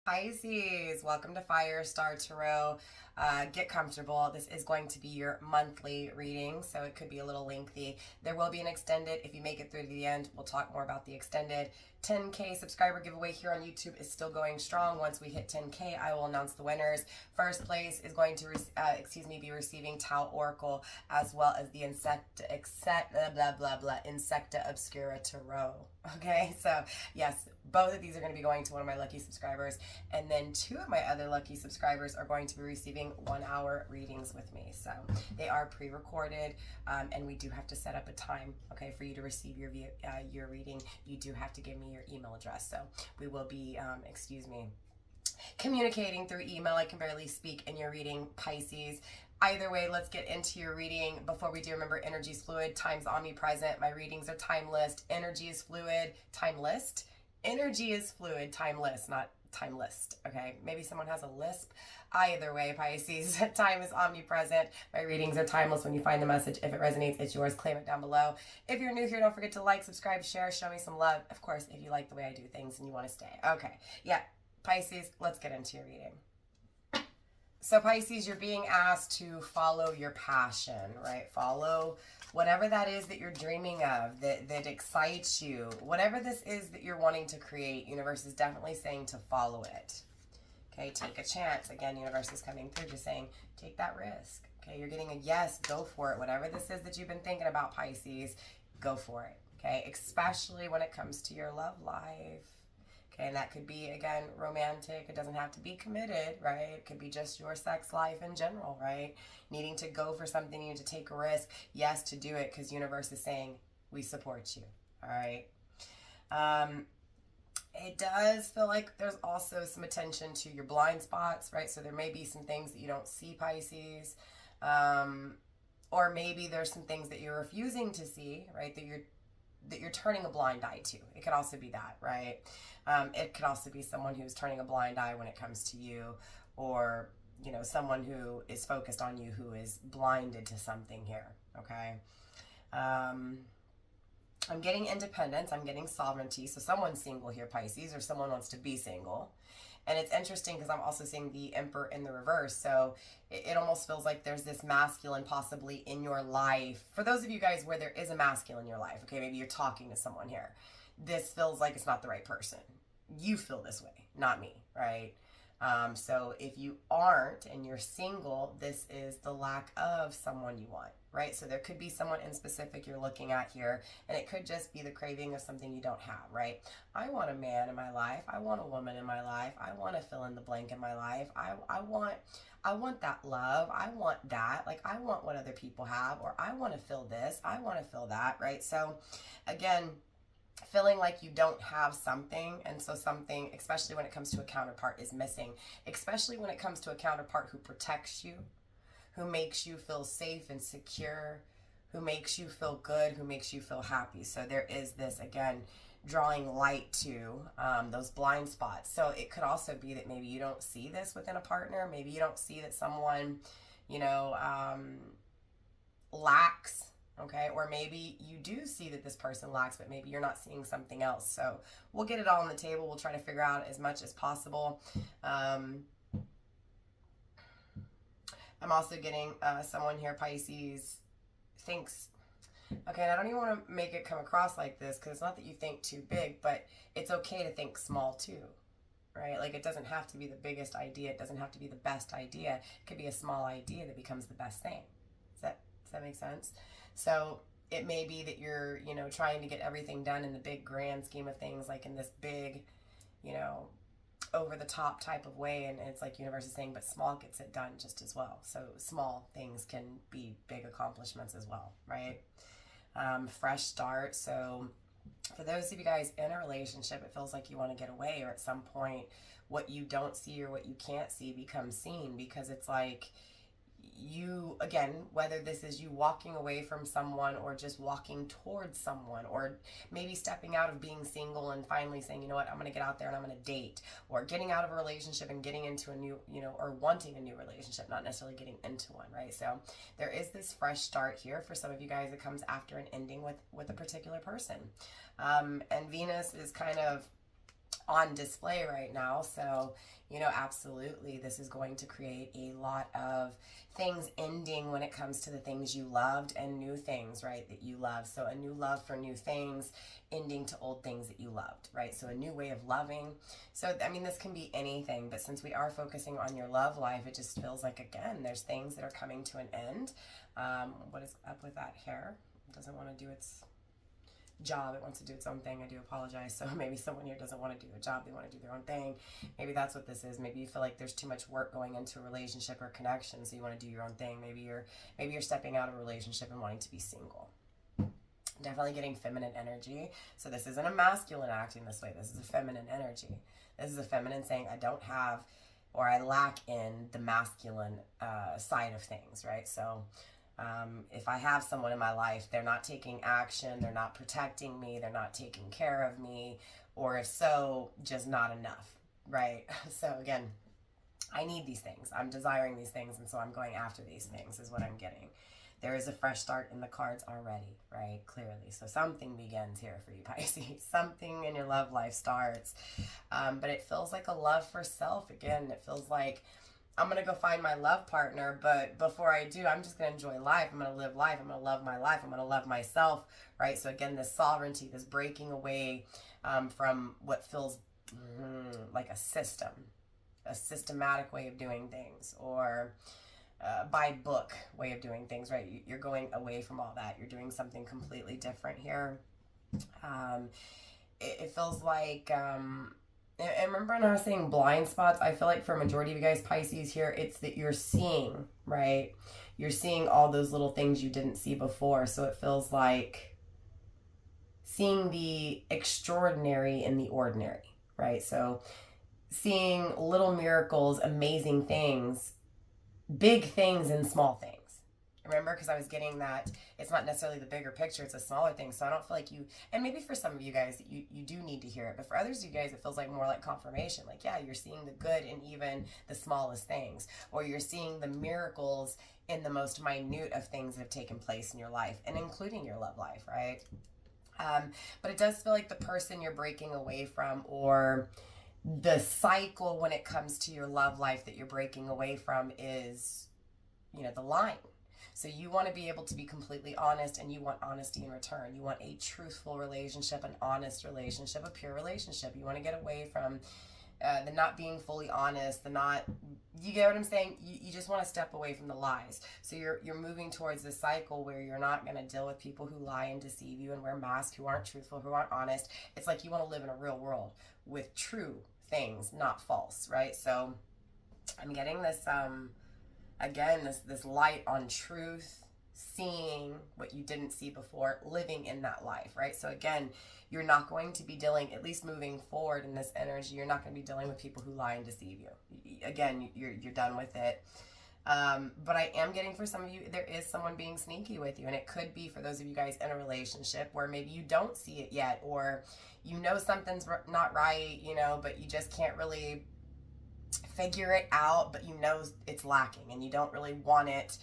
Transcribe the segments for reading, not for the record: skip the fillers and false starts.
Pisces, welcome to Firestar Tarot. Get comfortable. This is going to be your monthly reading, so it could be a little lengthy. There will be an extended. If you make it through to the end, we'll talk more about the extended. 10K subscriber giveaway here on YouTube is still going strong. Once we hit 10K, I will announce the winners. First place is going to be receiving Tau Oracle, as well as the Insecta Obscura Tarot. Okay, so yes, both of these are going to be going to one of my lucky subscribers, and then two of my other lucky subscribers are going to be receiving 1 hour readings with me. So they are pre-recorded, and we do have to set up a time, okay, for you to receive your reading. You do have to give me your email address. So we will be, communicating through email. I can barely speak in your reading, Pisces. Either way, let's get into your reading. Before we do, remember, energy is fluid, time's omnipresent. My readings are timeless. Energy is fluid, timeless. Energy is fluid, timeless, not time list. Okay, maybe someone has a lisp. Either way, Pisces, time is omnipresent. My readings are timeless. When you find the message, if it resonates, it's yours. Claim it down below. If you're new here, don't forget to like, subscribe, share, show me some love. Of course, if you like the way I do things and you want to stay. Okay, yeah, Pisces, let's get into your reading. So Pisces, you're being asked to follow your passion, right? Follow whatever that is that you're dreaming of, that excites you. Whatever this is that you're wanting to create, universe is definitely saying to follow it. Okay, take a chance. Again, universe is coming through just saying, take that risk. Okay, you're getting a yes, go for it. Whatever this is that you've been thinking about, Pisces, go for it. Okay, especially when it comes to your love life. And that could be, again, romantic. It doesn't have to be committed, right? It could be just your sex life in general, right? Needing to go for something, you need to take a risk. Yes, to do it, because universe is saying, we support you, all right? It does feel like there's also some attention to your blind spots, right? So there may be some things that you don't see, Pisces. Or maybe there's some things that you're refusing to see, right? That you're turning a blind eye to. It could also be that, right? It could also be someone who's turning a blind eye when it comes to you, or, you know, someone who is focused on you who is blinded to something here, okay? I'm getting independence. I'm getting sovereignty. So someone's single here, Pisces, or someone wants to be single. And it's interesting because I'm also seeing the Emperor in the reverse. So it almost feels like there's this masculine possibly in your life. For those of you guys where there is a masculine in your life, okay, maybe you're talking to someone here. This feels like it's not the right person. You feel this way, not me, right? So if you aren't and you're single, this is the lack of someone you want, right? So there could be someone in specific you're looking at here, and it could just be the craving of something you don't have, right? I want a man in my life. I want a woman in my life. I want to fill in the blank in my life. I want that love. I want that. Like, I want what other people have, or I want to feel this. I want to feel that, right? So again, feeling like you don't have something, and so something, especially when it comes to a counterpart, is missing, especially when it comes to a counterpart who protects you, who makes you feel safe and secure, who makes you feel good, who makes you feel happy. So there is this, again, drawing light to those blind spots. So it could also be that maybe you don't see this within a partner. Maybe you don't see that someone, you know, lacks. Okay, or maybe you do see that this person lacks, but maybe you're not seeing something else. So we'll get it all on the table. We'll try to figure out as much as possible. I'm also getting someone here, Pisces, thinks, okay, and I don't even want to make it come across like this, because it's not that you think too big, but it's okay to think small too, right? Like, it doesn't have to be the biggest idea. It doesn't have to be the best idea. It could be a small idea that becomes the best thing. Does that make sense? So it may be that you're, you know, trying to get everything done in the big grand scheme of things, like in this big, you know, over the top type of way. And it's like universe is saying, but small gets it done just as well. So small things can be big accomplishments as well, right? Fresh start. So for those of you guys in a relationship, it feels like you want to get away, or at some point what you don't see or what you can't see becomes seen, because it's like, you, again, whether this is you walking away from someone or just walking towards someone, or maybe stepping out of being single and finally saying, you know what, I'm going to get out there and I'm going to date, or getting out of a relationship and getting into a new, you know, or wanting a new relationship, not necessarily getting into one, right? So there is this fresh start here for some of you guys. It comes after an ending with a particular person. And Venus is kind of on display right now. So, absolutely, this is going to create a lot of things ending when it comes to the things you loved and new things, right, that you love. So, a new love for new things, ending to old things that you loved, right? So, a new way of loving. So, this can be anything, but since we are focusing on your love life, it just feels like, again, there's things that are coming to an end. What is up with that hair? It doesn't want to do its job. It wants to do its own thing. I do apologize. So maybe someone here doesn't want to do a job. They want to do their own thing. Maybe that's what this is. Maybe you feel like there's too much work going into a relationship or connection, so you want to do your own thing. Maybe you're stepping out of a relationship and wanting to be single. Definitely getting feminine energy. So this isn't a masculine acting this way. This is a feminine energy. This is a feminine saying, I don't have, or I lack in the masculine side of things, right? So if I have someone in my life, they're not taking action, they're not protecting me, they're not taking care of me, or if so, just not enough, right? So again, I need these things. I'm desiring these things, and so I'm going after these things is what I'm getting. There is a fresh start in the cards already, right? Clearly. So something begins here for you, Pisces. Something in your love life starts. But it feels like a love for self. Again, it feels like I'm going to go find my love partner, but before I do, I'm just going to enjoy life. I'm going to live life. I'm going to love my life. I'm going to love myself, right? So again, this sovereignty, this breaking away from what feels like a system, a systematic way of doing things, or by book way of doing things, right? You're going away from all that. You're doing something completely different here. It feels like... and remember when I was saying blind spots, I feel like for a majority of you guys, Pisces here, it's that you're seeing, right? You're seeing all those little things you didn't see before. So it feels like seeing the extraordinary in the ordinary, right? So seeing little miracles, amazing things, big things and small things. Remember, because I was getting that it's not necessarily the bigger picture, it's a smaller thing. So I don't feel like you, and maybe for some of you guys, you do need to hear it. But for others of you guys, it feels like more like confirmation. Like, yeah, you're seeing the good in even the smallest things. Or you're seeing the miracles in the most minute of things that have taken place in your life, and including your love life, right? But it does feel like the person you're breaking away from, or the cycle when it comes to your love life that you're breaking away from is, the line. So you want to be able to be completely honest, and you want honesty in return. You want a truthful relationship, an honest relationship, a pure relationship. You want to get away from the not being fully honest, you get what I'm saying? You just want to step away from the lies. So you're moving towards this cycle where you're not going to deal with people who lie and deceive you and wear masks, who aren't truthful, who aren't honest. It's like you want to live in a real world with true things, not false, right? So I'm getting this... again, this light on truth, seeing what you didn't see before, living in that life, right? So again, you're not going to be dealing, at least moving forward in this energy, you're not going to be dealing with people who lie and deceive you. Again, you're done with it. But I am getting, for some of you, there is someone being sneaky with you, and it could be for those of you guys in a relationship where maybe you don't see it yet, or something's not right, but you just can't really figure it out, but it's lacking and you don't really want it,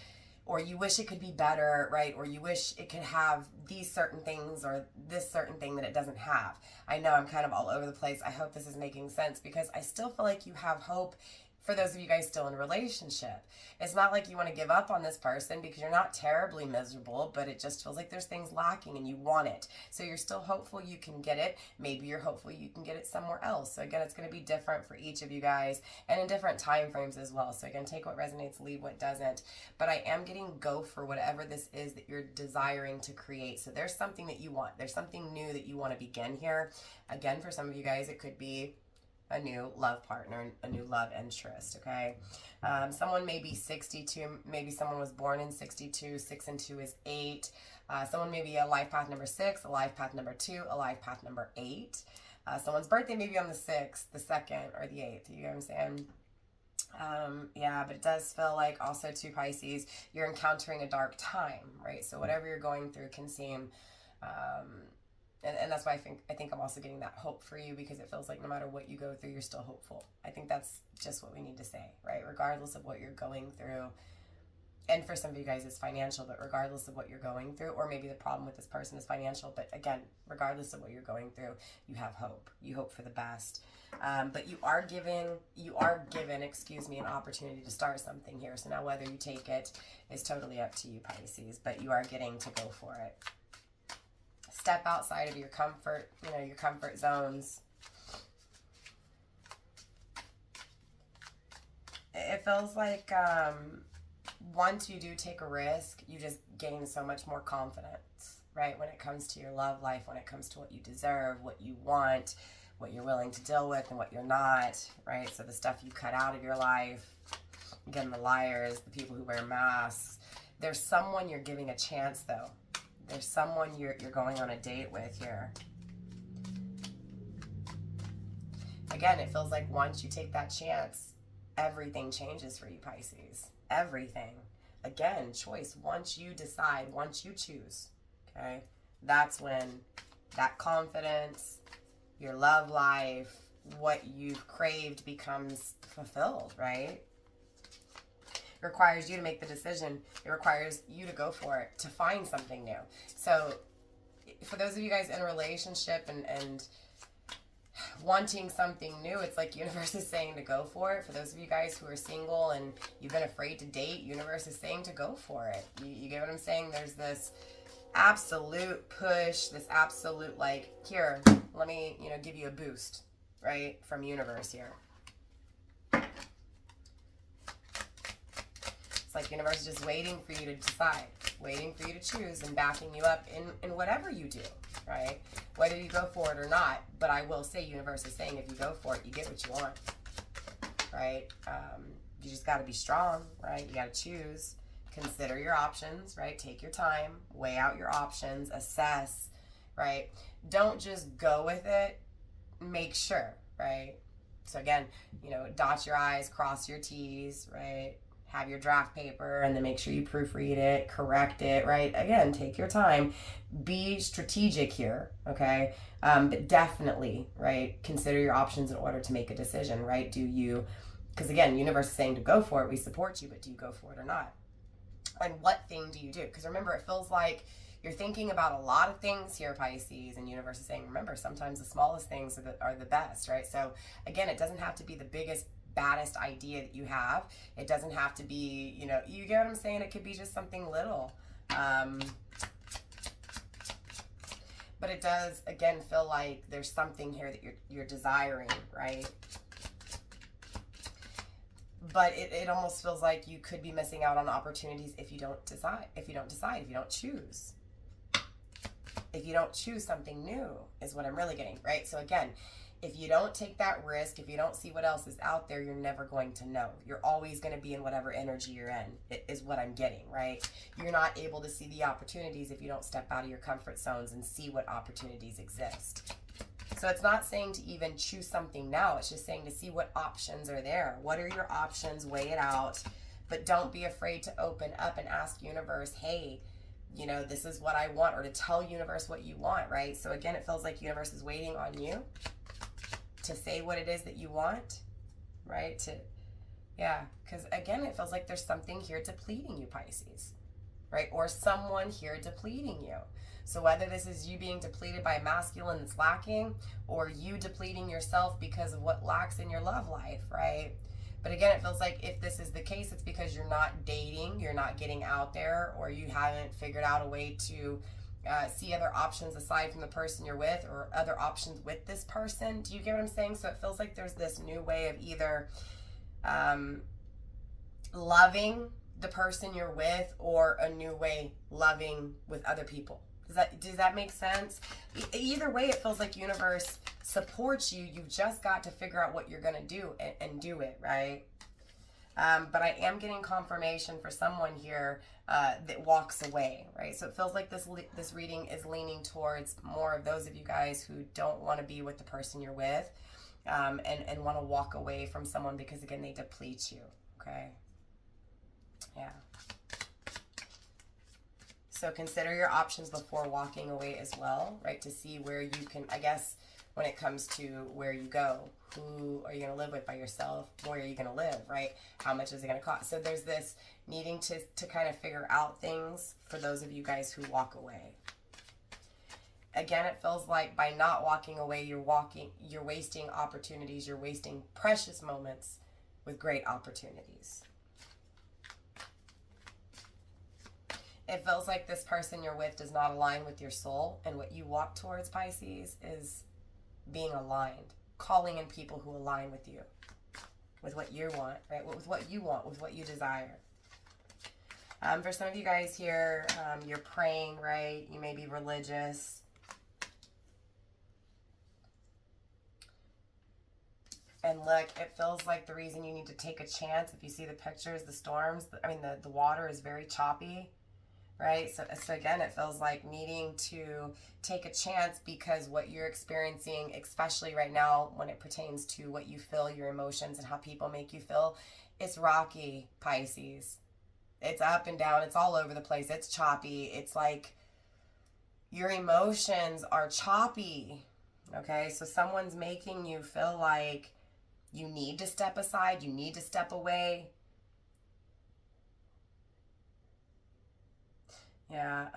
or you wish it could be better, right? Or you wish it could have these certain things or this certain thing that it doesn't have. I know I'm kind of all over the place. I hope this is making sense, because I still feel like you have hope for those of you guys still in a relationship. It's not like you want to give up on this person, because you're not terribly miserable, but it just feels like there's things lacking and you want it. So you're still hopeful you can get it. Maybe you're hopeful you can get it somewhere else. So again, it's going to be different for each of you guys, and in different time frames as well. So again, take what resonates, leave what doesn't. But I am getting go for whatever this is that you're desiring to create. So there's something that you want. There's something new that you want to begin here. Again, for some of you guys, it could be a new love partner, a new love interest, okay? Someone may be 62, maybe someone was born in 62, 6 and 2 is 8. Someone may be a life path number 6, a life path number 2, a life path number 8. Someone's birthday may be on the 6th, the 2nd, or the 8th, you know what I'm saying? Yeah, but it does feel like also to Pisces, you're encountering a dark time, right? So whatever you're going through can seem... And that's why I think I'm also getting that hope for you, because it feels like no matter what you go through, you're still hopeful. I think that's just what we need to say, right? Regardless of what you're going through, And for some of you guys, it's financial, but regardless of what you're going through, or maybe the problem with this person is financial, but again, regardless of what you're going through, you have hope. You hope for the best. But you are given, an opportunity to start something here. So now whether you take it is totally up to you, Pisces, but you are getting to go for it. Step outside of your comfort, your comfort zones. It feels like, once you do take a risk, you just gain so much more confidence, right? When it comes to your love life, when it comes to what you deserve, what you want, what you're willing to deal with and what you're not, right? So the stuff you cut out of your life, again, the liars, the people who wear masks. There's someone you're giving a chance, though. There's someone you're going on a date with here. Again, it feels like once you take that chance, everything changes for you, Pisces. Everything. Again, choice. Once you decide, once you choose, okay, that's when that confidence, your love life, what you've craved becomes fulfilled, right? It requires you to make the decision. It requires you to go for it, to find something new. So for those of you guys in a relationship and wanting something new, it's like universe is saying to go for it. For those of you guys who are single and you've been afraid to date, universe is saying to go for it. You get what I'm saying? There's this absolute push, this absolute like, here, let me, give you a boost, right? From universe here. It's like universe is just waiting for you to decide, waiting for you to choose and backing you up in whatever you do, right? Whether you go for it or not. But I will say universe is saying if you go for it, you get what you want, right? You just got to be strong, right? You got to choose. Consider your options, right? Take your time, weigh out your options, assess, right? Don't just go with it. Make sure, right? So again, dot your I's, cross your T's, right? Have your draft paper and then make sure you proofread it, correct it, right? Again, take your time. Be strategic here, okay? But definitely, right, consider your options in order to make a decision, right? Because again, universe is saying to go for it, we support you, but do you go for it or not? And what thing do you do? Because remember, it feels like you're thinking about a lot of things here, Pisces, and universe is saying, remember, sometimes the smallest things are the best, right? So again, it doesn't have to be the biggest, baddest idea that you have. It doesn't have to be, you get what I'm saying? It could be just something little. But it does, again, feel like there's something here that you're desiring, right? But it almost feels like you could be missing out on opportunities if you don't decide, if you don't choose. If you don't choose something new is what I'm really getting, right? So again, if you don't take that risk, if you don't see what else is out there, you're never going to know. You're always going to be in whatever energy you're in, is what I'm getting, right? You're not able to see the opportunities if you don't step out of your comfort zones and see what opportunities exist. So it's not saying to even choose something now. It's just saying to see what options are there. What are your options? Weigh it out. But don't be afraid to open up and ask universe, hey, this is what I want, or to tell universe what you want, right? So again, it feels like universe is waiting on you to say what it is that you want, right? Because again, it feels like there's something here depleting you, Pisces, right? Or someone here depleting you. So whether this is you being depleted by masculine that's lacking, or you depleting yourself because of what lacks in your love life, right? But again, it feels like if this is the case, it's because you're not dating, you're not getting out there, or you haven't figured out a way to see other options aside from the person you're with, or other options with this person. Do you get what I'm saying? So it feels like there's this new way of either loving the person you're with, or a new way loving with other people. Does that make sense? Either way, it feels like universe supports you. You've just got to figure out what you're going to do and do it, right? But I am getting confirmation for someone here that walks away, right? So it feels like this reading is leaning towards more of those of you guys who don't want to be with the person you're with, and want to walk away from someone because, again, they deplete you, okay? Yeah. So consider your options before walking away as well, right? To see where you can, I guess, when it comes to where you go. Who are you going to live with by yourself? Where are you going to live, right? How much is it going to cost? So there's this needing to kind of figure out things for those of you guys who walk away. Again, it feels like by not walking away, you're wasting opportunities, you're wasting precious moments with great opportunities. It feels like this person you're with does not align with your soul, and what you walk towards, Pisces, is being aligned, calling in people who align with you, with what you want, right? With what you want, with what you desire. For some of you guys here, you're praying, right? You may be religious. And look, it feels like the reason you need to take a chance, if you see the pictures, the storms, the water is very choppy, right? So again, it feels like needing to take a chance because what you're experiencing, especially right now when it pertains to what you feel, your emotions, and how people make you feel, it's rocky, Pisces. It's up and down. It's all over the place. It's choppy. It's like your emotions are choppy, okay? So someone's making you feel like you need to step aside. You need to step away. Yeah,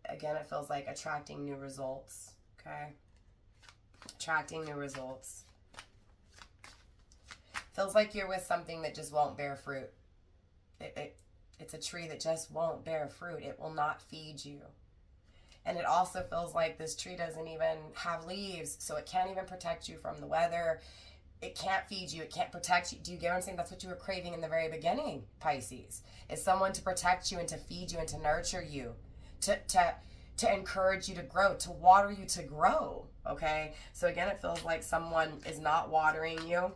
again, it feels like attracting new results, okay? Attracting new results. Feels like you're with something that just won't bear fruit. It's a tree that just won't bear fruit. It will not feed you. And it also feels like this tree doesn't even have leaves, so it can't even protect you from the weather. It can't feed you. It can't protect you. Do you get what I'm saying? That's what you were craving in the very beginning, Pisces. Is someone to protect you and to feed you and to nurture you, to encourage you to grow, to water you to grow, okay? So again, it feels like someone is not watering you.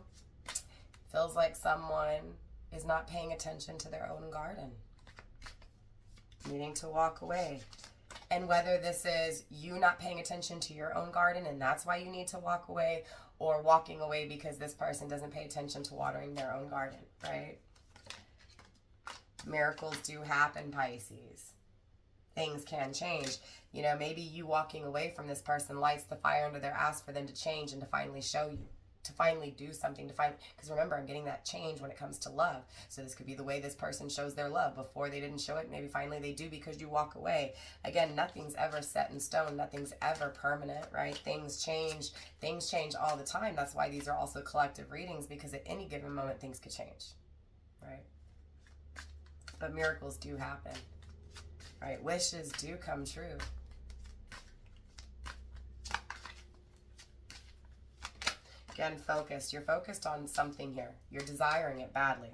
Feels like someone is not paying attention to their own garden. Needing to walk away. And whether this is you not paying attention to your own garden and that's why you need to walk away, or walking away because this person doesn't pay attention to watering their own garden, right? Miracles do happen, Pisces. Things can change. You know, maybe you walking away from this person lights the fire under their ass for them to change and to finally show you, to finally do something, because remember, I'm getting that change when it comes to love. So this could be the way this person shows their love. Before they didn't show it, maybe finally they do because you walk away. Again, nothing's ever set in stone. Nothing's ever permanent, right? Things change all the time. That's why these are also collective readings, because at any given moment, things could change, right? But miracles do happen, right? Wishes do come true. Again, focused. You're focused on something here. You're desiring it badly.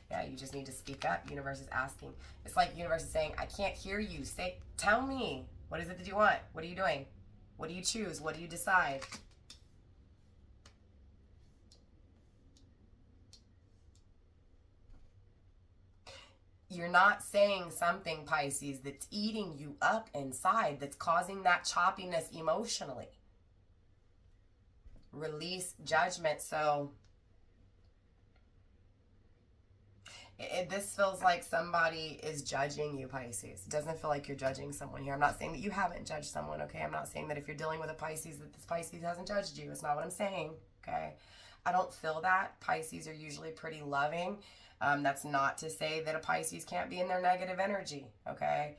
Yeah, you just need to speak up. Universe is asking. It's like universe is saying, I can't hear you. Tell me. What is it that you want? What are you doing? What do you choose? What do you decide? You're not saying something, Pisces, that's eating you up inside, that's causing that choppiness emotionally. Release judgment. So this feels like somebody is judging you, Pisces. It doesn't feel like you're judging someone here. I'm not saying that you haven't judged someone, okay? I'm not saying that if you're dealing with a Pisces that this Pisces hasn't judged you. It's not what I'm saying, okay? I don't feel that. Pisces are usually pretty loving. That's not to say that a Pisces can't be in their negative energy, okay?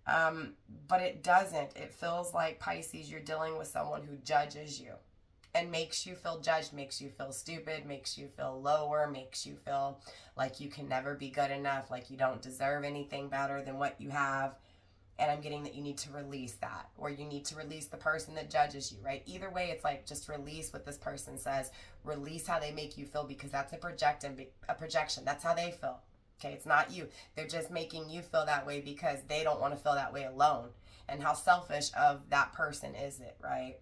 But it doesn't. It feels like, Pisces, you're dealing with someone who judges you and makes you feel judged, makes you feel stupid, makes you feel lower, makes you feel like you can never be good enough, like you don't deserve anything better than what you have. And I'm getting that you need to release that, or you need to release the person that judges you, right? Either way, it's like just release what this person says. Release how they make you feel, because that's a projection. That's how they feel. Okay, it's not you. They're just making you feel that way because they don't want to feel that way alone. And how selfish of that person is it, right?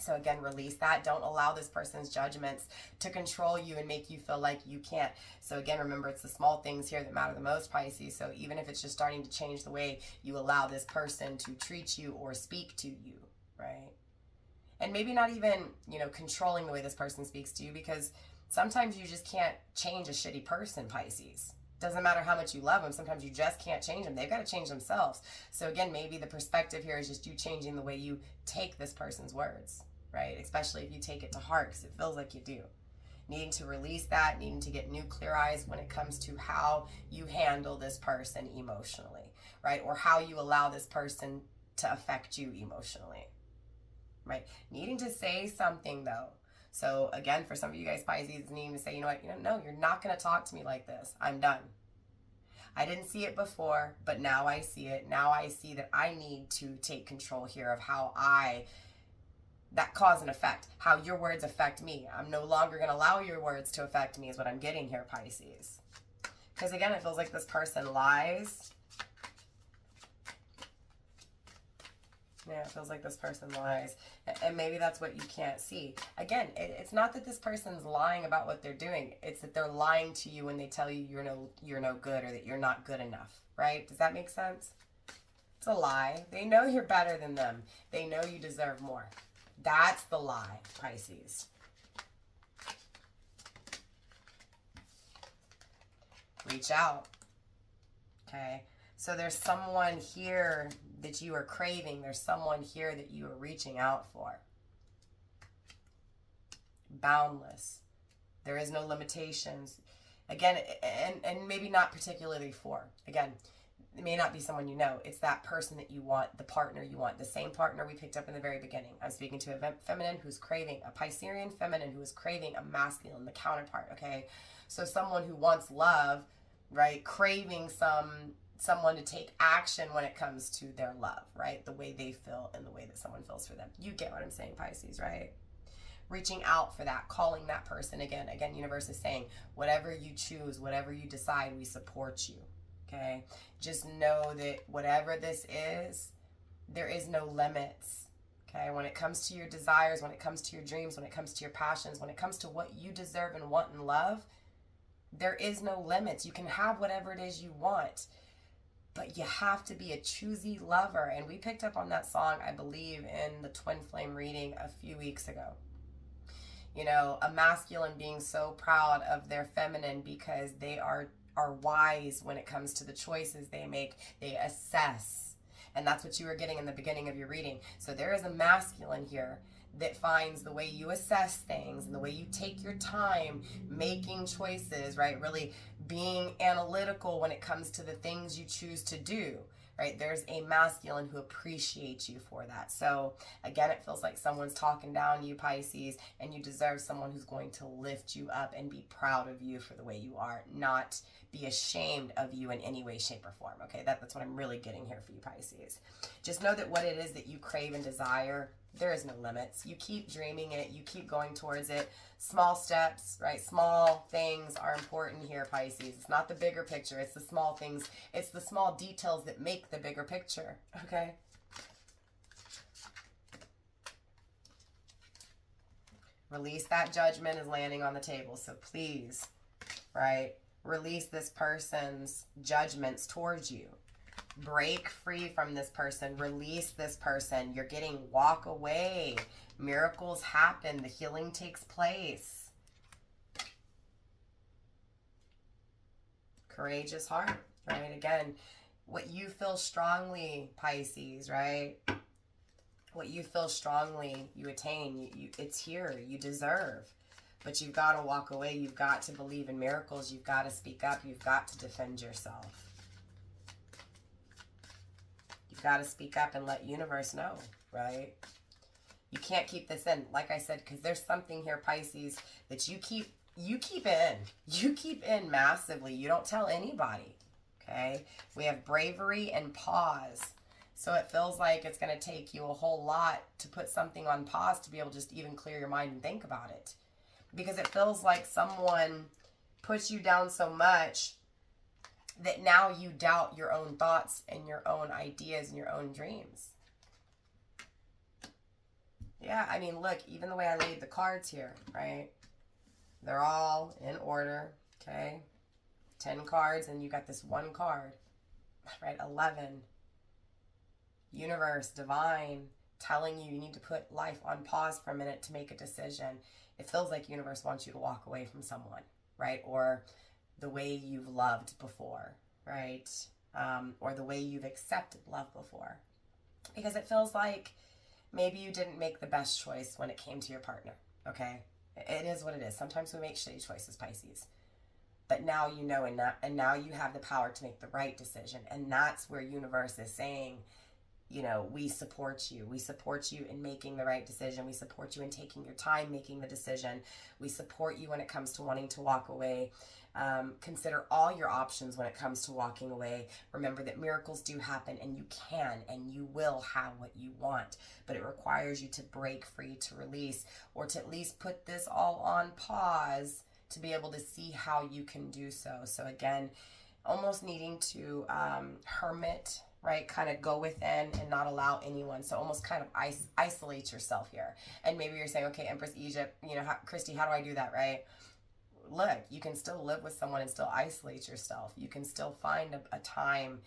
So again, release that. Don't allow this person's judgments to control you and make you feel like you can't. So again, remember, it's the small things here that matter the most, Pisces. So even if it's just starting to change the way you allow this person to treat you or speak to you, right? And maybe not even, controlling the way this person speaks to you, because sometimes you just can't change a shitty person, Pisces. Doesn't matter how much you love them. Sometimes you just can't change them. They've got to change themselves. So again, maybe the perspective here is just you changing the way you take this person's words. right? Especially if you take it to heart, because it feels like you do. Needing to release that, needing to get new clear eyes when it comes to how you handle this person emotionally, right? Or how you allow this person to affect you emotionally, right? Needing to say something though. So again, for some of you guys, Pisces, needing to say, you know what, no, you're not going to talk to me like this. I'm done. I didn't see it before, but now I see it. Now I see that I need to take control here of how that cause and effect, how your words affect me. I'm no longer going to allow your words to affect me is what I'm getting here, Pisces. Because again, it feels like this person lies. Yeah, it feels like this person lies. And maybe that's what you can't see. Again, it's not that this person's lying about what they're doing. It's that they're lying to you when they tell you you're no good or that you're not good enough, right? Does that make sense? It's a lie. They know you're better than them. They know you deserve more. That's the lie, Pisces. Reach out. Okay? So there's someone here that you are craving. There's someone here that you are reaching out for. Boundless. There is no limitations. Again, and maybe not particularly for. Again, it may not be someone you know. It's that person that you want, the partner you want, the same partner we picked up in the very beginning. I'm speaking to a feminine who's craving, a Piscean feminine who is craving a masculine, the counterpart, okay? So someone who wants love, right? Craving someone to take action when it comes to their love, right? The way they feel and the way that someone feels for them. You get what I'm saying, Pisces, right? Reaching out for that, calling that person again. Again, universe is saying, whatever you choose, whatever you decide, we support you, okay? Just know that whatever this is, there is no limits, okay? When it comes to your desires, when it comes to your dreams, when it comes to your passions, when it comes to what you deserve and want in love, there is no limits. You can have whatever it is you want, but you have to be a choosy lover. And we picked up on that song, I believe, in the Twin Flame reading a few weeks ago. You know, a masculine being so proud of their feminine because they are wise when it comes to the choices they make. They assess. And that's what you were getting in the beginning of your reading. So there is a masculine here that finds the way you assess things and the way you take your time making choices, right? Really being analytical when it comes to the things you choose to do, right? There's a masculine who appreciates you for that. So again, it feels like someone's talking down to you, Pisces, and you deserve someone who's going to lift you up and be proud of you for the way you are, not be ashamed of you in any way, shape, or form. Okay, that's what I'm really getting here for you, Pisces. Just know that what it is that you crave and desire, there is no limits. You keep dreaming it. You keep going towards it. Small steps, right? Small things are important here, Pisces. It's not the bigger picture. It's the small things. It's the small details that make the bigger picture, okay? Release that judgment is landing on the table. So please, right? Release this person's judgments towards you. Break free from this person. Release this person. You're getting walk away. Miracles happen. The healing takes place. Courageous heart, right? Again, what you feel strongly, Pisces, right? What you feel strongly, you attain. It's here. You deserve. But you've got to walk away. You've got to believe in miracles. You've got to speak up. You've got to defend yourself. You've got to speak up and let universe know, right? You can't keep this in, like I said, because there's something here, Pisces, that you keep in. You keep in massively. You don't tell anybody, okay? We have bravery and pause. So it feels like it's going to take you a whole lot to put something on pause to be able to just even clear your mind and think about it. Because it feels like someone puts you down so much that now you doubt your own thoughts and your own ideas and your own dreams. Yeah, I mean, look, even the way I laid the cards here, right? They're all in order, okay? 10 cards, and you got this one card, right? 11. Universe, divine, telling you need to put life on pause for a minute to make a decision. It feels like universe wants you to walk away from someone, right? Or the way you've loved before, right? Or the way you've accepted love before. Because it feels like maybe you didn't make the best choice when it came to your partner, okay? It is what it is. Sometimes we make shitty choices, Pisces. But now you know, and now you have the power to make the right decision. And that's where universe is saying, you know, we support you. We support you in making the right decision. We support you in taking your time making the decision. We support you when it comes to wanting to walk away. Consider all your options when it comes to walking away. Remember that miracles do happen, and you can and you will have what you want, but it requires you to break free, to release, or to at least put this all on pause to be able to see how you can do so. So again, almost needing to hermit, right? Kind of go within and not allow anyone. So almost kind of isolate yourself here. And maybe you're saying, okay, Empress Egypt, you know, Christy, how do I do that, right? Look, you can still live with someone and still isolate yourself. You can still find a time.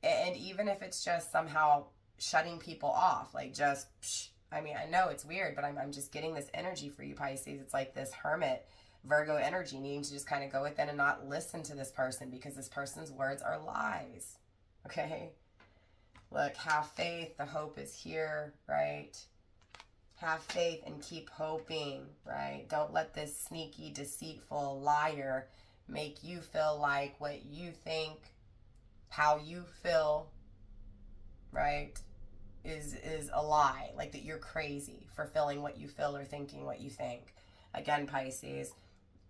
And even if it's just somehow shutting people off, like just, I mean, I know it's weird, but I'm just getting this energy for you, Pisces. It's like this hermit Virgo energy, needing to just kind of go within and not listen to this person because this person's words are lies. Okay? Look, have faith. The hope is here, right? Have faith and keep hoping, right? Don't let this sneaky, deceitful liar make you feel like what you think, how you feel, right, is a lie. Like that you're crazy for feeling what you feel or thinking what you think. Again, Pisces,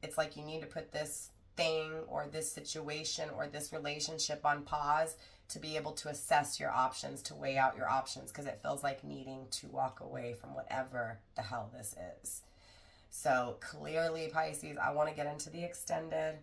it's like you need to put this thing or this situation or this relationship on pause to be able to assess your options, to weigh out your options, because it feels like needing to walk away from whatever the hell this is. So clearly, Pisces, I want to get into the extended.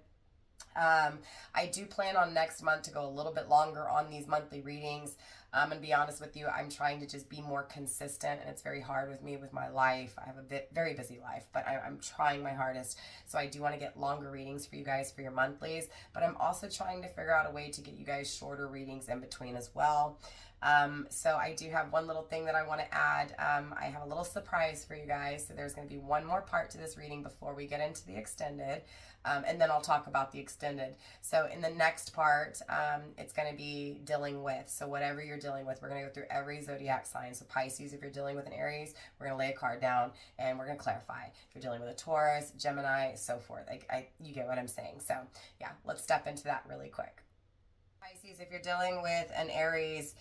I do plan on next month to go a little bit longer on these monthly readings. And be honest with you, I'm trying to just be more consistent, and it's very hard with me with my life. I have a very busy life, but I'm trying my hardest. So I do want to get longer readings for you guys for your monthlies, but I'm also trying to figure out a way to get you guys shorter readings in between as well. So I do have one little thing that I want to add. I have a little surprise for you guys. So there's going to be one more part to this reading before we get into the extended. And then I'll talk about the extended. So in the next part, it's going to be dealing with. So whatever you're dealing with, we're going to go through every zodiac sign. So Pisces, if you're dealing with an Aries, we're going to lay a card down and we're going to clarify. If you're dealing with a Taurus, Gemini, so forth. You get what I'm saying. So yeah, let's step into that really quick. Pisces, if you're dealing with an Aries,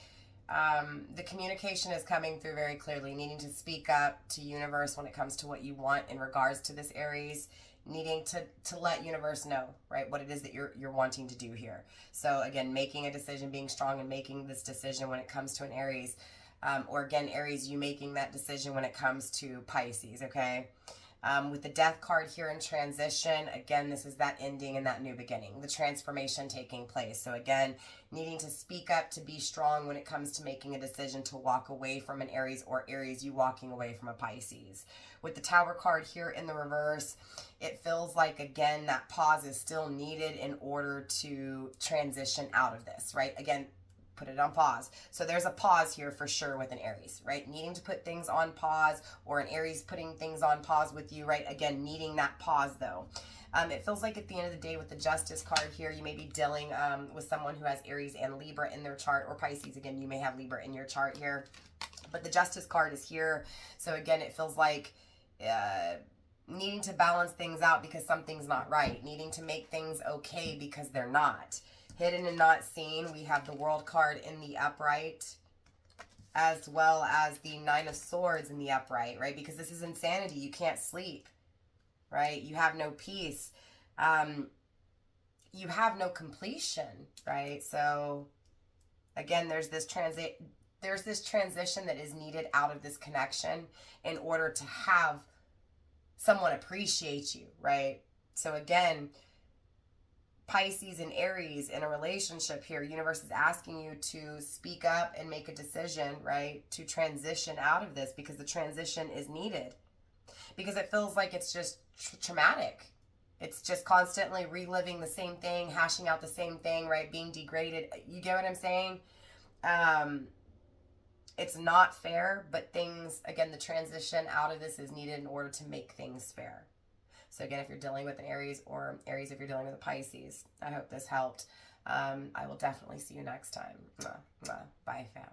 the communication is coming through very clearly, needing to speak up to universe when it comes to what you want in regards to this Aries, needing to let universe know, right, what it is that you're wanting to do here. So again, making a decision, being strong and making this decision when it comes to an Aries, or again, Aries, you making that decision when it comes to Pisces, okay? With the death card here in transition, again, this is that ending and that new beginning, the transformation taking place. So again, needing to speak up, to be strong when it comes to making a decision to walk away from an Aries, or Aries, you walking away from a Pisces. With the Tower card here in the reverse, it feels like, again, that pause is still needed in order to transition out of this, right? Again, put it on pause. So there's a pause here for sure with an Aries, right? Needing to put things on pause, or an Aries putting things on pause with you, right? Again, needing that pause though. It feels like at the end of the day with the Justice card here, you may be dealing with someone who has Aries and Libra in their chart, or Pisces, again, you may have Libra in your chart here. But the Justice card is here. So again, it feels like needing to balance things out because something's not right. Needing to make things okay because they're not. Hidden and not seen, we have the World card in the upright, as well as the Nine of Swords in the upright, right? Because this is insanity. You can't sleep, right? You have no peace. You have no completion, right? So again, there's this transition that is needed out of this connection in order to have someone appreciate you, right? So again, Pisces and Aries in a relationship here, universe is asking you to speak up and make a decision, right? To transition out of this, because the transition is needed. Because it feels like it's just traumatic. It's just constantly reliving the same thing, hashing out the same thing, right? Being degraded. You get what I'm saying? It's not fair, but things, again, the transition out of this is needed in order to make things fair. So again, if you're dealing with an Aries, or Aries if you're dealing with a Pisces, I hope this helped. I will definitely see you next time. Mwah, mwah. Bye, fam.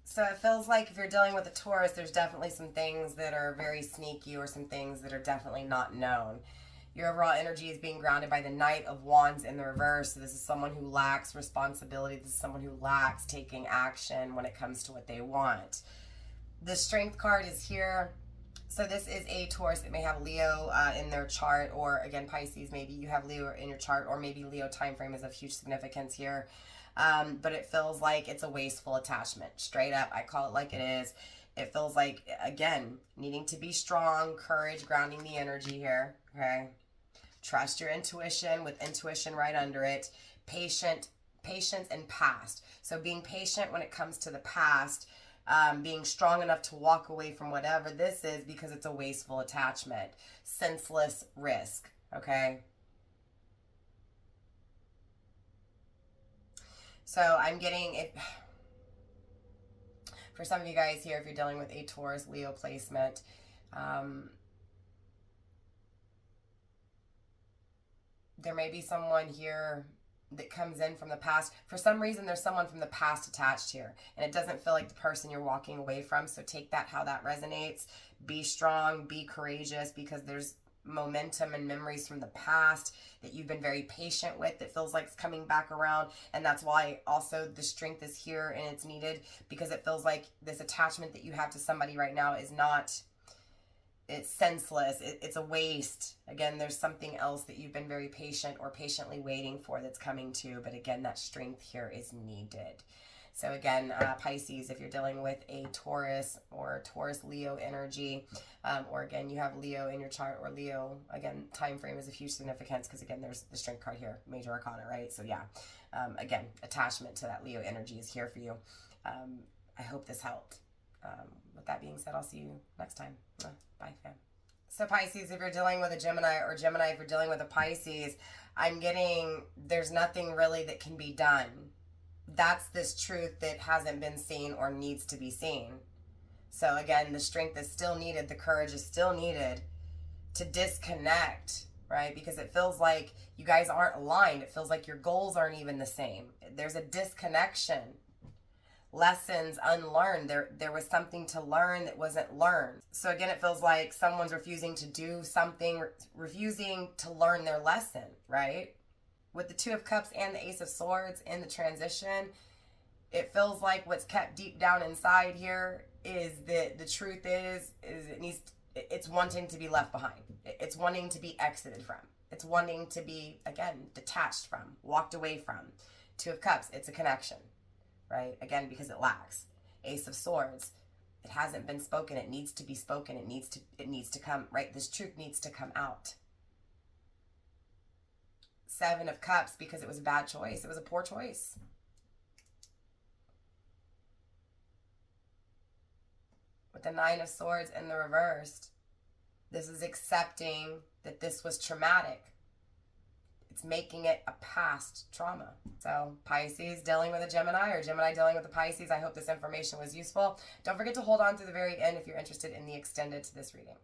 So it feels like if you're dealing with a Taurus, there's definitely some things that are very sneaky or some things that are definitely not known. Your overall energy is being grounded by the Knight of Wands in the reverse. So this is someone who lacks responsibility. This is someone who lacks taking action when it comes to what they want. The Strength card is here. So this is a Taurus that may have Leo in their chart, or again, Pisces, maybe you have Leo in your chart, or maybe Leo time frame is of huge significance here. But it feels like it's a wasteful attachment. Straight up, I call it like it is. It feels like, again, needing to be strong, courage, grounding the energy here, okay? Trust your intuition with intuition right under it. Patience and past. So being patient when it comes to the past, being strong enough to walk away from whatever this is because it's a wasteful attachment. Senseless risk, okay? So I'm getting it. For some of you guys here, if you're dealing with a Taurus Leo placement, there may be someone here that comes in from the past. For some reason, there's someone from the past attached here, and it doesn't feel like the person you're walking away from. So take that how that resonates. Be strong, be courageous, because there's momentum and memories from the past that you've been very patient with that feels like it's coming back around. And that's why also the strength is here and it's needed, because it feels like this attachment that you have to somebody right now is not, it's senseless. It's a waste. Again, there's something else that you've been very patient or patiently waiting for that's coming to. But again, that strength here is needed. So again, Pisces, if you're dealing with a Taurus or Taurus Leo energy, or again, you have Leo in your chart, or Leo, again, time frame is of huge significance because again, there's the Strength card here, Major Arcana, right? So yeah, again, attachment to that Leo energy is here for you. I hope this helped. With that being said, I'll see you next time. Bye, fam. So Pisces, if you're dealing with a Gemini, or Gemini, if you're dealing with a Pisces, I'm getting there's nothing really that can be done. That's this truth that hasn't been seen or needs to be seen. So again, the strength is still needed. The courage is still needed to disconnect, right? Because it feels like you guys aren't aligned. It feels like your goals aren't even the same. There's a disconnection. Lessons unlearned. There was something to learn that wasn't learned. So again, it feels like someone's refusing to do something, refusing to learn their lesson, right? With the Two of Cups and the Ace of Swords in the transition, it feels like what's kept deep down inside here is that the truth is it's wanting to be left behind. It's wanting to be exited from. It's wanting to be, again, detached from, walked away from. Two of Cups, it's a connection, right? Again, because it lacks. Ace of Swords, it hasn't been spoken. It needs to be spoken. It needs to come, right? This truth needs to come out. Seven of Cups, because it was a bad choice. It was a poor choice. With the Nine of Swords in the reversed, this is accepting that this was traumatic. It's making it a past trauma. So Pisces dealing with a Gemini, or Gemini dealing with a Pisces, I hope this information was useful. Don't forget to hold on to the very end if you're interested in the extended to this reading.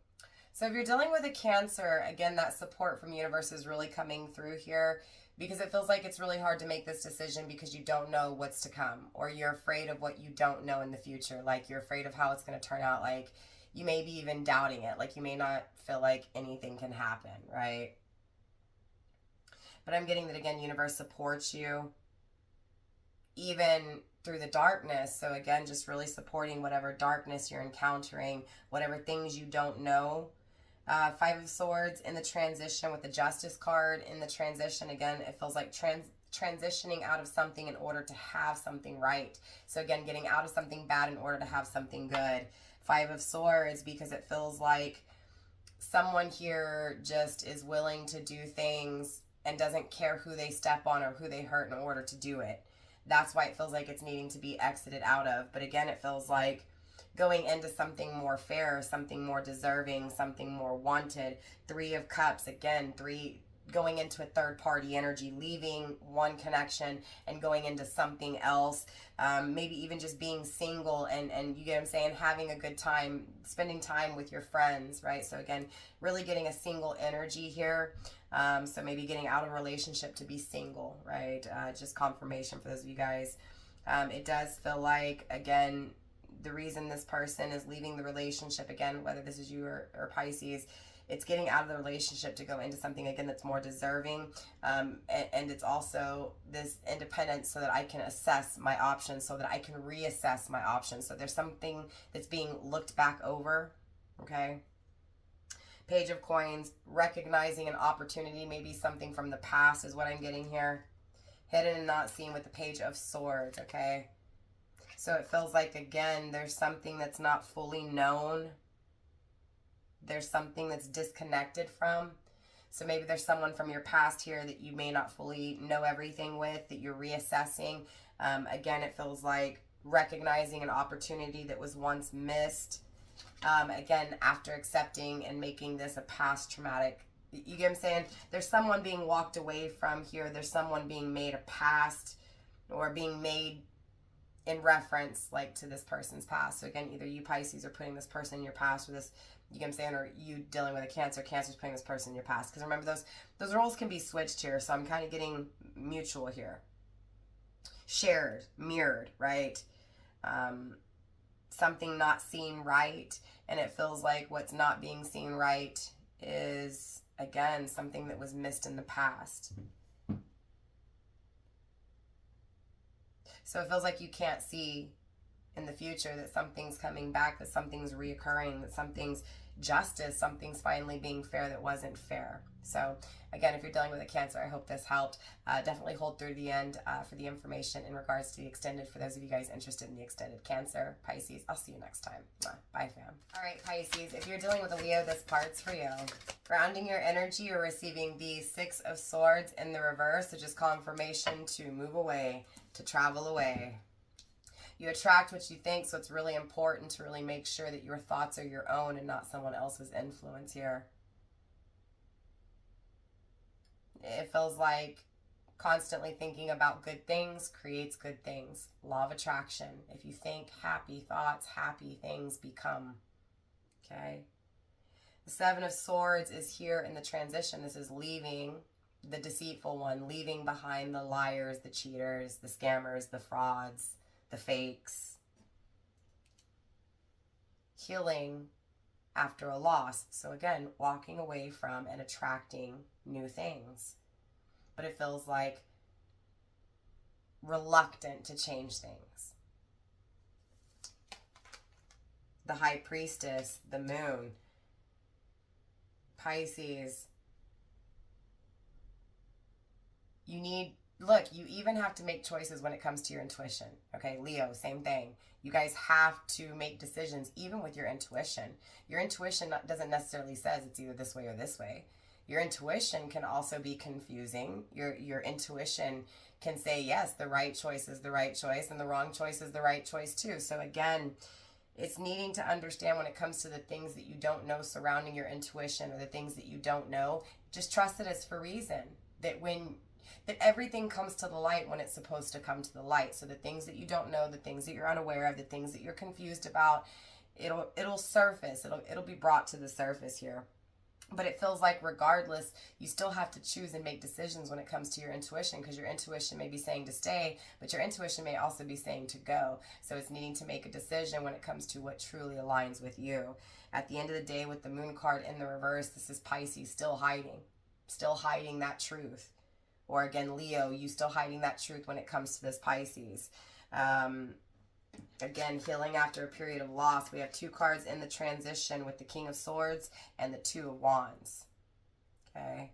So if you're dealing with a Cancer, again, that support from universe is really coming through here, because it feels like it's really hard to make this decision because you don't know what's to come, or you're afraid of what you don't know in the future. Like you're afraid of how it's going to turn out. Like you may be even doubting it. Like you may not feel like anything can happen, right? But I'm getting that, again, universe supports you even through the darkness. So again, just really supporting whatever darkness you're encountering, whatever things you don't know. Five of Swords in the transition with the Justice card in the transition. Again, it feels like transitioning out of something in order to have something right. So again, getting out of something bad in order to have something good. Five of Swords, because it feels like someone here just is willing to do things and doesn't care who they step on or who they hurt in order to do it. That's why it feels like it's needing to be exited out of. But again, it feels like going into something more fair, something more deserving, something more wanted. Three of Cups, again, going into a third party energy, leaving one connection and going into something else. Maybe even just being single and you get what I'm saying, having a good time, spending time with your friends, right? So again, really getting a single energy here. So maybe getting out of a relationship to be single, right? Just confirmation for those of you guys. It does feel like, again, the reason this person is leaving the relationship, again, whether this is you or Pisces, it's getting out of the relationship to go into something, again, that's more deserving. And it's also this independence so that I can assess my options, so that I can reassess my options. So there's something that's being looked back over, okay? Page of Coins, recognizing an opportunity, maybe something from the past is what I'm getting here. Hidden and not seen with the Page of Swords, okay? So it feels like, again, there's something that's not fully known. There's something that's disconnected from. So maybe there's someone from your past here that you may not fully know everything with, that you're reassessing. Again, it feels like recognizing an opportunity that was once missed. Again, after accepting and making this a past traumatic, you get what I'm saying? There's someone being walked away from here. There's someone being made a past, or being made in reference like to this person's past. So again, either you Pisces are putting this person in your past, or this, you get what I'm saying, or you dealing with a Cancer's putting this person in your past. Because remember, those roles can be switched here. So I'm kind of getting mutual here. Shared, mirrored, right? Something not seen right. And it feels like what's not being seen right is, again, something that was missed in the past. So it feels like you can't see in the future that something's coming back, that something's reoccurring, that something's justice, something's finally being fair that wasn't fair. So again, if you're dealing with a Cancer, I hope this helped. Definitely hold through the end for the information in regards to the extended, for those of you guys interested in the extended. Cancer, Pisces, I'll see you next time. Bye, fam. All right, Pisces, if you're dealing with a Leo, this part's for you. Grounding your energy, you're receiving the Six of Swords in the reverse, so just confirmation to move away, to travel away. You attract what you think, so it's really important to really make sure that your thoughts are your own and not someone else's influence here. It feels like constantly thinking about good things creates good things. Law of attraction. If you think happy thoughts, happy things become. Okay? The Seven of Swords is here in the transition. This is leaving the deceitful one, leaving behind the liars, the cheaters, the scammers, the frauds, the fakes. Healing after a loss. So again, walking away from and attracting new things. But it feels like reluctant to change things. The High Priestess, the Moon, Pisces. You need, look, you even have to make choices when it comes to your intuition. Okay, Leo, same thing. You guys have to make decisions even with your intuition. Your intuition doesn't necessarily says it's either this way or this way. Your intuition can also be confusing. Your intuition can say, yes, the right choice is the right choice and the wrong choice is the right choice too. So again, it's needing to understand when it comes to the things that you don't know surrounding your intuition, or the things that you don't know, just trust that it's for reason. That everything comes to the light when it's supposed to come to the light. So the things that you don't know, the things that you're unaware of, the things that you're confused about, it'll surface. It'll be brought to the surface here. But it feels like regardless, you still have to choose and make decisions when it comes to your intuition, because your intuition may be saying to stay, but your intuition may also be saying to go. So it's needing to make a decision when it comes to what truly aligns with you. At the end of the day, with the Moon card in the reverse, this is Pisces still hiding that truth. Or again, Leo, you still hiding that truth when it comes to this Pisces. Again, healing after a period of loss. We have two cards in the transition with the King of Swords and the Two of Wands. Okay.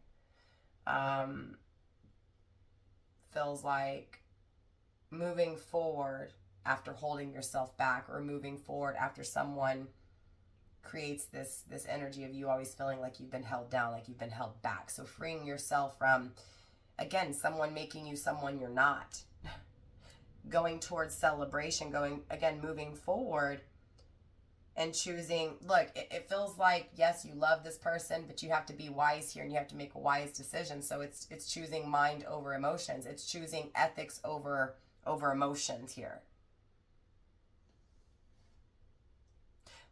Feels like moving forward after holding yourself back, or moving forward after someone creates this energy of you always feeling like you've been held down, like you've been held back. So freeing yourself from, again, someone making you someone you're not. Going towards celebration, moving forward and choosing, look, it feels like, yes, you love this person, but you have to be wise here and you have to make a wise decision. So it's choosing mind over emotions. It's choosing ethics over emotions here.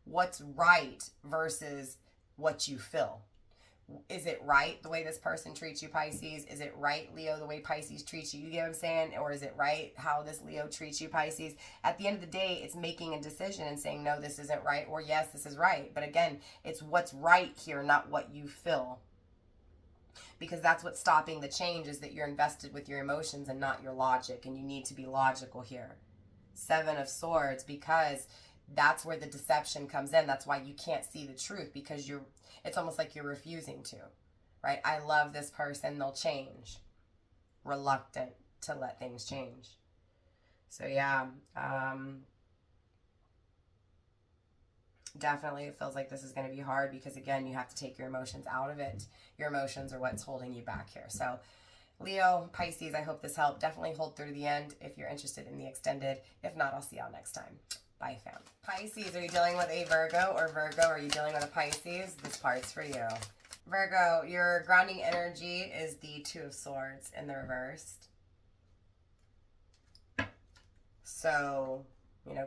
What's right versus what you feel. Is it right the way this person treats you, Pisces? Is it right, Leo, the way Pisces treats you? You get what I'm saying? Or is it right how this Leo treats you, Pisces? At the end of the day, it's making a decision and saying, no, this isn't right, or yes, this is right. But again, it's what's right here, not what you feel. Because that's what's stopping the change, is that you're invested with your emotions and not your logic. And you need to be logical here. 7 of Swords, because that's where the deception comes in. That's why you can't see the truth, because it's almost like you're refusing to, right? I love this person, they'll change. Reluctant to let things change. So yeah, definitely it feels like this is going to be hard, because again, you have to take your emotions out of it. Your emotions are what's holding you back here. So Leo, Pisces, I hope this helped. Definitely hold through to the end if you're interested in the extended. If not, I'll see y'all next time. Bye, fam. Pisces, are you dealing with a Virgo? Or Virgo, are you dealing with a Pisces? This part's for you. Virgo, your grounding energy is the 2 of Swords in the reversed. So,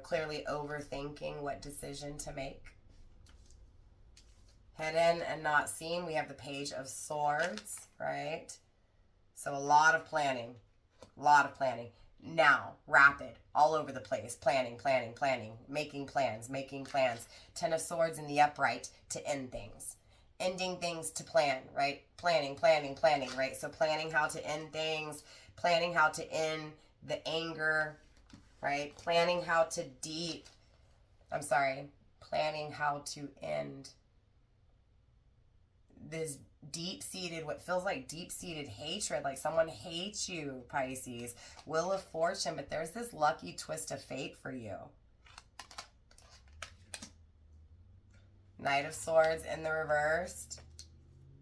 clearly overthinking what decision to make. Hidden and not seen, we have the Page of Swords, right? So a lot of planning. Now, rapid, all over the place, planning, making plans. 10 of Swords in the upright to end things. Ending things to plan, right? Planning, right? So planning how to end things, planning how to end the anger, right? Planning how to end this deep-seated, what feels like deep-seated hatred, like someone hates you, Pisces. Wheel of Fortune, but there's this lucky twist of fate for you. Knight of Swords in the reversed.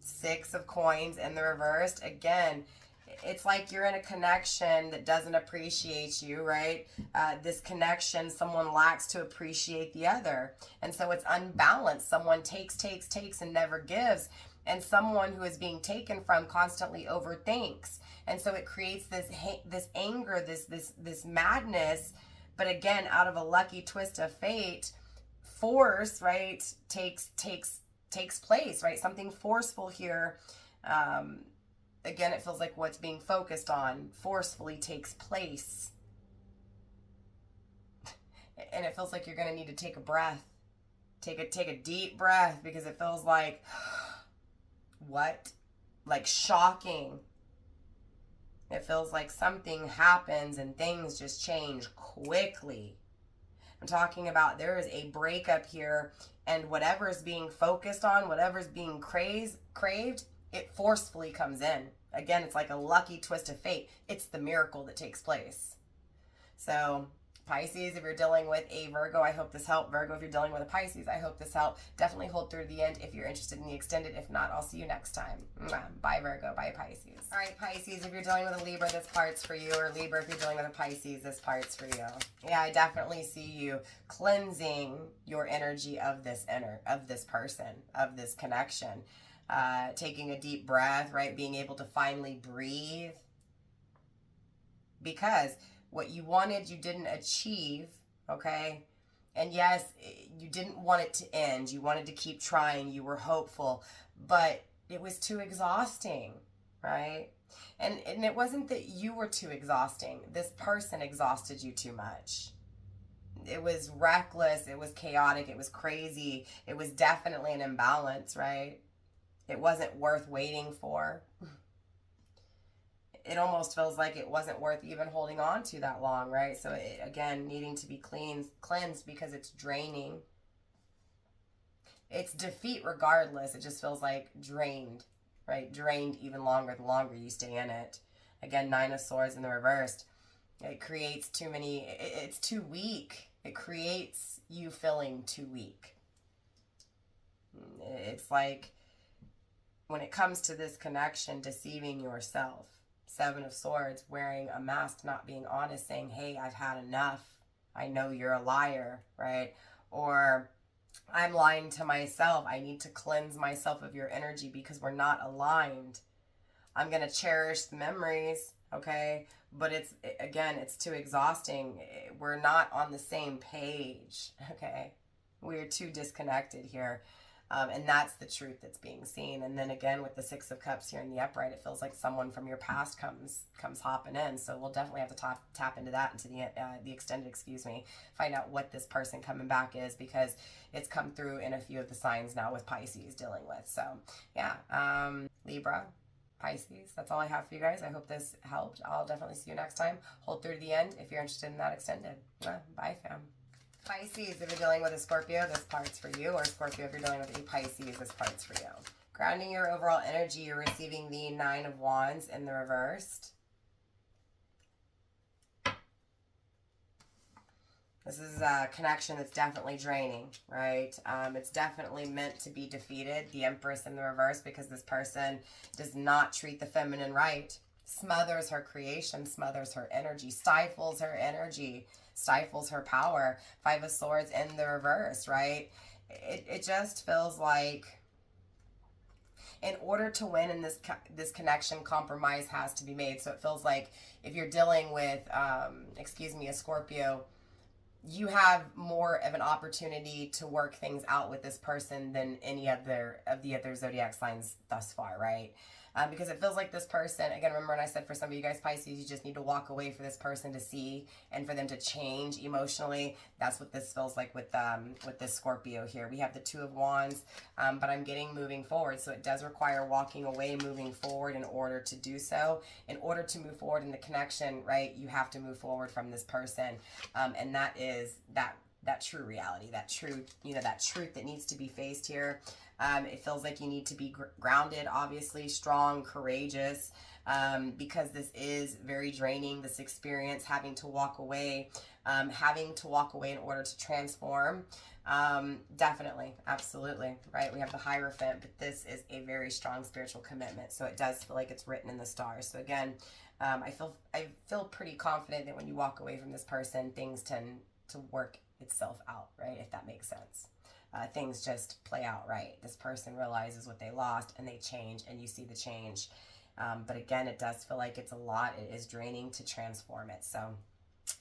6 of Coins in the reversed. Again, it's like you're in a connection that doesn't appreciate you, right? This connection, someone lacks to appreciate the other. And so it's unbalanced. Someone takes, and never gives. And someone who is being taken from constantly overthinks. And so it creates this anger, this madness. But again, out of a lucky twist of fate, force, right, takes place, right? Something forceful here. Again, it feels like what's being focused on forcefully takes place. And it feels like you're going to need to take a breath. Take a deep breath, because it feels like, what? Like shocking. It feels like something happens and things just change quickly. I'm talking about there is a breakup here, and whatever is being focused on, whatever is being craved, it forcefully comes in. Again, it's like a lucky twist of fate. It's the miracle that takes place. So Pisces, if you're dealing with a Virgo, I hope this helped. Virgo, if you're dealing with a Pisces, I hope this helped. Definitely hold through to the end if you're interested in the extended. If not, I'll see you next time. Bye, Virgo. Bye, Pisces. All right, Pisces, if you're dealing with a Libra, this part's for you. Or Libra, if you're dealing with a Pisces, this part's for you. Yeah, I definitely see you cleansing your energy of this person, of this connection. Taking a deep breath, right? Being able to finally breathe. Because what you wanted, you didn't achieve, okay? And yes, you didn't want it to end. You wanted to keep trying. You were hopeful. But it was too exhausting, right? And it wasn't that you were too exhausting. This person exhausted you too much. It was reckless. It was chaotic. It was crazy. It was definitely an imbalance, right? It wasn't worth waiting for. It almost feels like it wasn't worth even holding on to that long, right? So again, needing to be cleansed because it's draining. It's defeat regardless. It just feels like drained, right? Drained even longer the longer you stay in it. Again, 9 of Swords in the reversed. It creates it's too weak. It creates you feeling too weak. It's like when it comes to this connection, deceiving yourself. 7 of Swords, wearing a mask, not being honest, saying, hey, I've had enough. I know you're a liar, right? Or I'm lying to myself. I need to cleanse myself of your energy because we're not aligned. I'm going to cherish the memories, okay? But it's too exhausting. We're not on the same page, okay? We're too disconnected here. And that's the truth that's being seen. And then again, with the Six of Cups here in the upright, it feels like someone from your past comes hopping in. So we'll definitely have to tap into that, into the extended, excuse me, find out what this person coming back is, because it's come through in a few of the signs now with Pisces dealing with. So yeah, Libra, Pisces, that's all I have for you guys. I hope this helped. I'll definitely see you next time. Hold through to the end if you're interested in that extended. Bye, fam. Pisces, if you're dealing with a Scorpio, this part's for you. Or Scorpio, if you're dealing with a Pisces, this part's for you. Grounding your overall energy, you're receiving the Nine of Wands in the reversed. This is a connection that's definitely draining, right? It's definitely meant to be defeated. The Empress in the reverse, because this person does not treat the feminine right. Smothers her creation, smothers her energy, stifles her energy, stifles her power. Five of Swords in the reverse, right? It just feels like in order to win in this connection, compromise has to be made. So it feels like if you're dealing with, a Scorpio, you have more of an opportunity to work things out with this person than any other of the other zodiac signs thus far, right? Because it feels like this person, again, remember when I said for some of you guys Pisces, you just need to walk away for this person to see and for them to change emotionally. That's what this feels like with this Scorpio here. We have the Two of Wands, but I'm getting moving forward. So it does require walking away, moving forward in order to do so. In order to move forward in the connection, right, you have to move forward from this person. And that is that true reality, that true, that truth that needs to be faced here. It feels like you need to be grounded, obviously, strong, courageous, because this is very draining, this experience, having to walk away in order to transform. Definitely, absolutely, right? We have the Hierophant, but this is a very strong spiritual commitment, so it does feel like it's written in the stars. So again, I feel pretty confident that when you walk away from this person, things tend to work itself out, right? If that makes sense. Things just play out right. This person realizes what they lost and they change, and you see the change. But again, it does feel like it's a lot. It is draining to transform it. So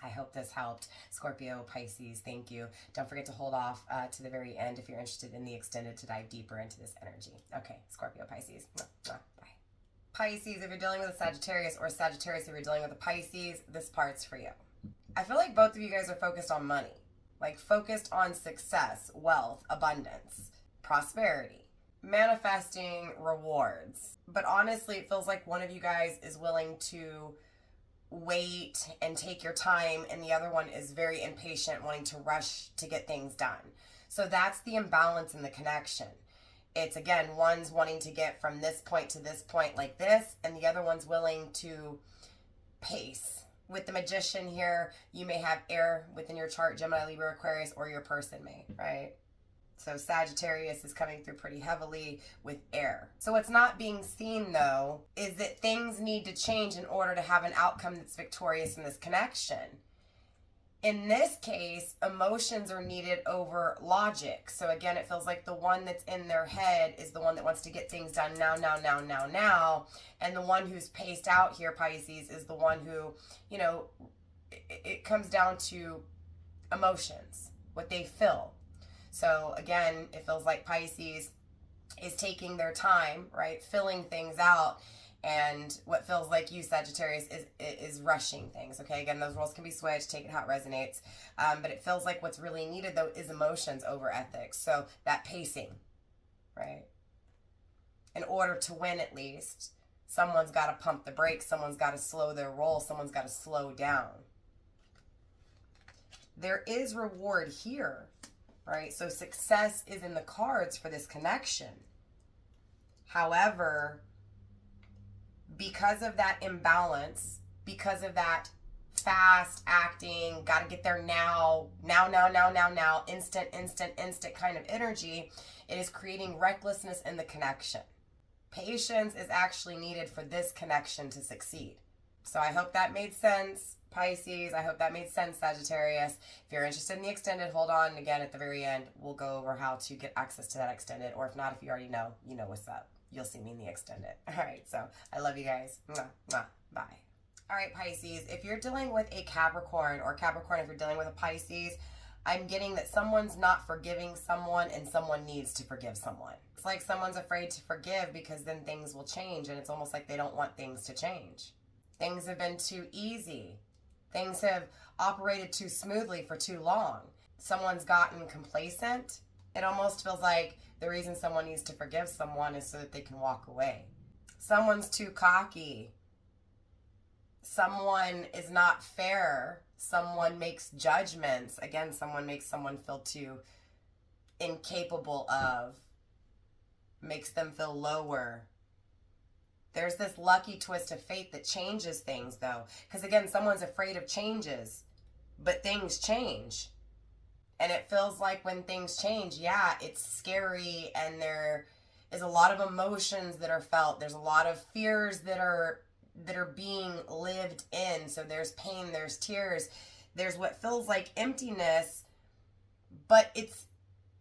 I hope this helped. Scorpio, Pisces, thank you. Don't forget to hold off to the very end if you're interested in the extended to dive deeper into this energy. Okay, Scorpio, Pisces. Bye. Pisces, if you're dealing with a Sagittarius, or Sagittarius if you're dealing with a Pisces, this part's for you. I feel like both of you guys are focused on money. Like focused on success, wealth, abundance, prosperity, manifesting rewards. But honestly, it feels like one of you guys is willing to wait and take your time, and the other one is very impatient, wanting to rush to get things done. So that's the imbalance in the connection. It's, again, one's wanting to get from this point to this point like this, and the other one's willing to pace. With the Magician here, you may have air within your chart, Gemini, Libra, Aquarius, or your person may, right? So Sagittarius is coming through pretty heavily with air. So what's not being seen, though, is that things need to change in order to have an outcome that's victorious in this connection. In this case, emotions are needed over logic. So again, it feels like the one that's in their head is the one that wants to get things done now. And the one who's paced out here, Pisces, is the one who, it comes down to emotions, what they feel. So again, it feels like Pisces is taking their time, right? Filling things out. And what feels like you, Sagittarius, is rushing things, okay? Again, those roles can be switched, take it how it resonates. But it feels like what's really needed, though, is emotions over ethics. So that pacing, right? In order to win, at least, someone's got to pump the brakes. Someone's got to slow their roll. Someone's got to slow down. There is reward here, right? So success is in the cards for this connection. However, because of that imbalance, because of that fast acting, got to get there now, instant kind of energy, it is creating recklessness in the connection. Patience is actually needed for this connection to succeed. So I hope that made sense, Pisces. I hope that made sense, Sagittarius. If you're interested in the extended, hold on. Again, at the very end, we'll go over how to get access to that extended. Or if not, if you already know, you know what's up. You'll see me in the extended. All right, so I love you guys. Mwah, mwah, bye. All right, Pisces, if you're dealing with a Capricorn, or Capricorn if you're dealing with a Pisces, I'm getting that someone's not forgiving someone and someone needs to forgive someone. It's like someone's afraid to forgive because then things will change, and it's almost like they don't want things to change. Things have been too easy. Things have operated too smoothly for too long. Someone's gotten complacent. It almost feels like the reason someone needs to forgive someone is so that they can walk away. Someone's too cocky. Someone is not fair. Someone makes judgments. Again, someone makes someone feel too incapable of, makes them feel lower. There's this lucky twist of fate that changes things, though. Because again, someone's afraid of changes, but things change. And it feels like when things change, yeah, it's scary, and there is a lot of emotions that are felt. There's a lot of fears that are being lived in. So there's pain, there's tears, there's what feels like emptiness, but it's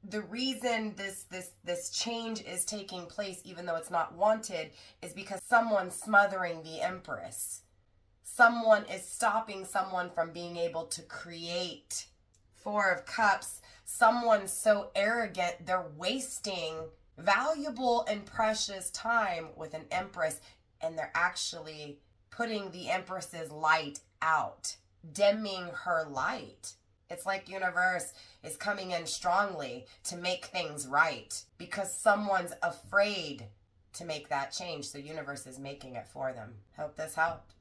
the reason this change is taking place, even though it's not wanted, is because someone's smothering the Empress. Someone is stopping someone from being able to create. Four of Cups, someone's so arrogant, they're wasting valuable and precious time with an Empress, and they're actually putting the Empress's light out, dimming her light. It's like universe is coming in strongly to make things right because someone's afraid to make that change. So universe is making it for them. Hope this helped.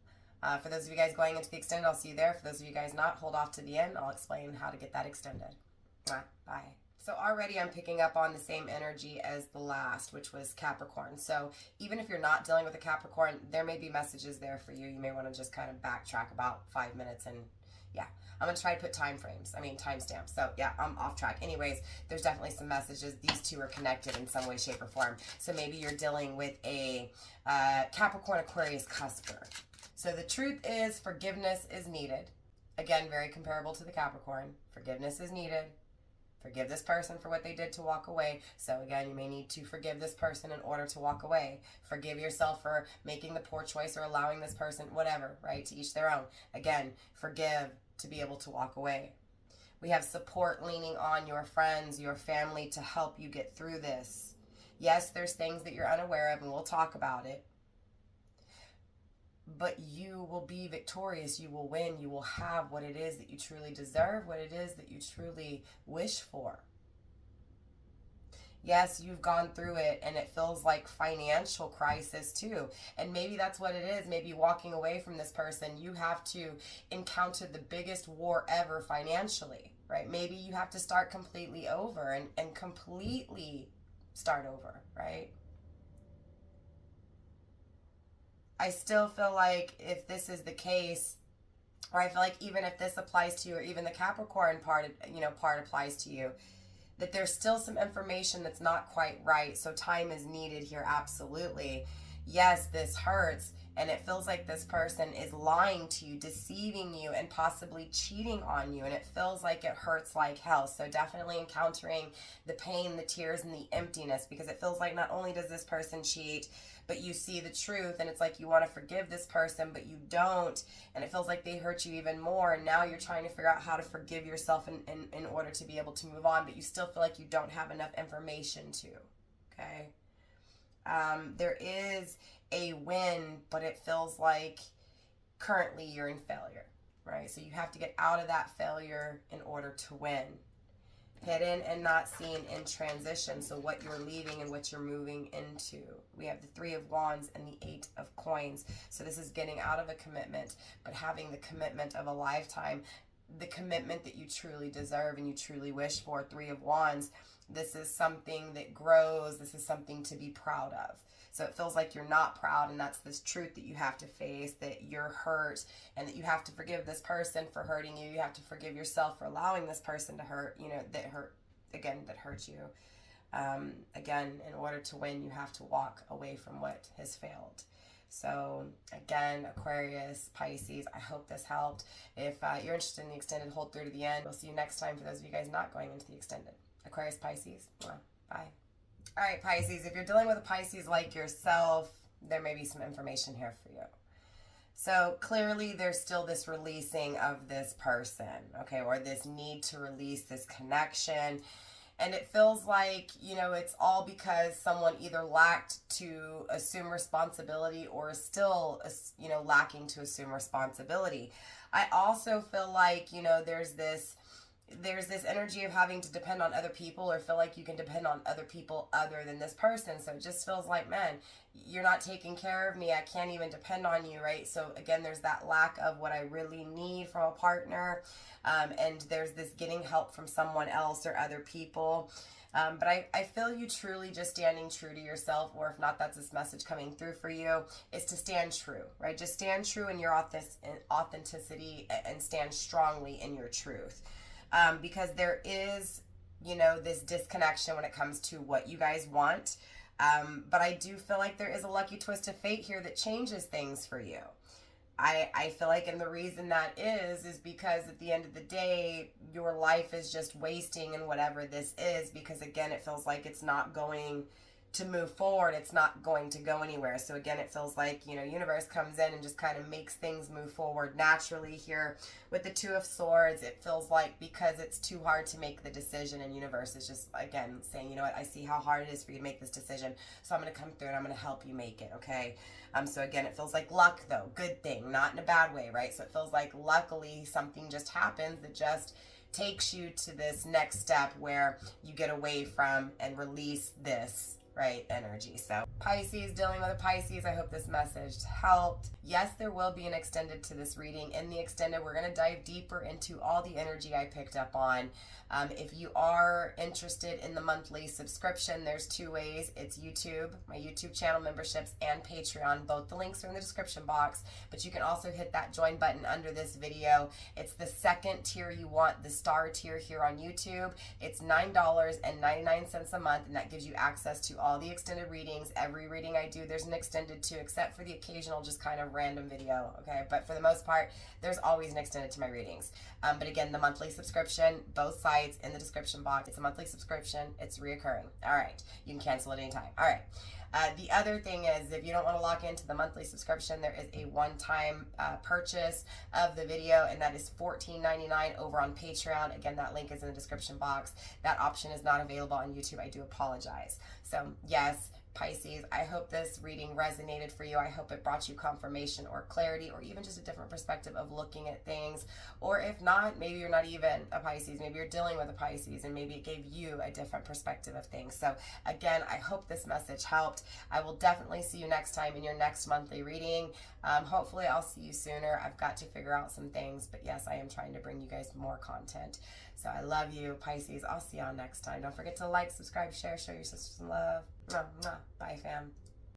For those of you guys going into the extended, I'll see you there. For those of you guys not, hold off to the end. I'll explain how to get that extended. Bye. So already I'm picking up on the same energy as the last, which was Capricorn. So even if you're not dealing with a Capricorn, there may be messages there for you. You may want to just kind of backtrack about 5 minutes, and yeah, I'm going to try to put timestamps. So yeah, I'm off track. Anyways, there's definitely some messages. These two are connected in some way, shape, or form. So maybe you're dealing with a Capricorn Aquarius cusper. So the truth is forgiveness is needed. Again, very comparable to the Capricorn. Forgiveness is needed. Forgive this person for what they did to walk away. So again, you may need to forgive this person in order to walk away. Forgive yourself for making the poor choice or allowing this person, whatever, right? To each their own. Again, forgive to be able to walk away. We have support leaning on your friends, your family to help you get through this. Yes, there's things that you're unaware of, and we'll talk about it. But you will be victorious. You will win. You will have what it is that you truly deserve, what it is that you truly wish for. Yes, you've gone through it, and it feels like financial crisis too. And maybe that's what it is. Maybe walking away from this person, you have to encounter the biggest war ever financially, right? Maybe you have to start completely over and completely start over, right? I still feel like if this is the case, or I feel like even if this applies to you, or even the Capricorn part applies to you, that there's still some information that's not quite right. So time is needed here, absolutely. Yes, this hurts, and it feels like this person is lying to you, deceiving you, and possibly cheating on you, and it feels like it hurts like hell. So definitely encountering the pain, the tears, and the emptiness, because it feels like not only does this person cheat, but you see the truth, and it's like you want to forgive this person, but you don't, and it feels like they hurt you even more, and now you're trying to figure out how to forgive yourself in order to be able to move on, but you still feel like you don't have enough information to, okay? There is a win, but it feels like currently you're in failure, right? So you have to get out of that failure in order to win. Hidden and not seen in transition. So what you're leaving and what you're moving into. We have the 3 of Wands and the 8 of Coins. So this is getting out of a commitment, but having the commitment of a lifetime, the commitment that you truly deserve and you truly wish for. 3 of Wands. This is something that grows. This is something to be proud of. So it feels like you're not proud, and that's this truth that you have to face, that you're hurt, and that you have to forgive this person for hurting you. You have to forgive yourself for allowing this person to hurt, that hurt you. Again, in order to win, you have to walk away from what has failed. So again, Aquarius, Pisces, I hope this helped. If you're interested in the extended, hold through to the end. We'll see you next time for those of you guys not going into the extended. Aquarius, Pisces, bye. All right, Pisces, if you're dealing with a Pisces like yourself, there may be some information here for you. So clearly there's still this releasing of this person, okay, or this need to release this connection. And it feels like, it's all because someone either lacked to assume responsibility or is still, lacking to assume responsibility. I also feel like, there's this energy of having to depend on other people or feel like you can depend on other people other than this person. So it just feels like, man, you're not taking care of me. I can't even depend on you, right? So again, there's that lack of what I really need from a partner. And there's this getting help from someone else or other people. But I feel you truly just standing true to yourself, or if not, that's this message coming through for you, is to stand true, right? Just stand true in your authenticity and stand strongly in your truth. Because there is, this disconnection when it comes to what you guys want. But I do feel like there is a lucky twist of fate here that changes things for you. I feel like, and the reason that is because at the end of the day, your life is just wasting in whatever this is, because again, it feels like it's not going to move forward. It's not going to go anywhere. So again, it feels like, universe comes in and just kind of makes things move forward naturally here. With the Two of Swords, it feels like because it's too hard to make the decision, and universe is just, again, saying, you know what, I see how hard it is for you to make this decision. So I'm going to come through and I'm going to help you make it. Okay. So again, it feels like luck though. Good thing, not in a bad way, right? So it feels like luckily something just happens that just takes you to this next step where you get away from and release this, right, energy. So Pisces, dealing with a Pisces, I hope this message helped. Yes, there will be an extended to this reading. In the extended, we're going to dive deeper into all the energy I picked up on. If you are interested in the monthly subscription, there's two ways. It's YouTube, my YouTube channel memberships, and Patreon. Both the links are in the description box, but you can also hit that join button under this video. It's the second tier you want, the star tier here on YouTube. It's $9.99 a month, and that gives you access to all the extended readings. Every reading I do, there's an extended to, except for the occasional just kind of random video, okay? But for the most part, there's always an extended to my readings. But again, the monthly subscription, both sides in the description box. It's a monthly subscription. It's reoccurring. All right. You can cancel at any time. All right. The other thing is, if you don't want to lock into the monthly subscription, there is a one-time purchase of the video, and that is $14.99 over on Patreon. Again, that link is in the description box. That option is not available on YouTube. I do apologize. So yes, Pisces, I hope this reading resonated for you. I hope it brought you confirmation or clarity, or even just a different perspective of looking at things. Or if not, maybe you're not even a Pisces. Maybe you're dealing with a Pisces, and maybe it gave you a different perspective of things. So again, I hope this message helped. I will definitely see you next time in your next monthly reading. Hopefully I'll see you sooner. I've got to figure out some things, but yes, I am trying to bring you guys more content. So I love you, Pisces. I'll see y'all next time. Don't forget to like, subscribe, share, show your sisters some love. Bye, fam.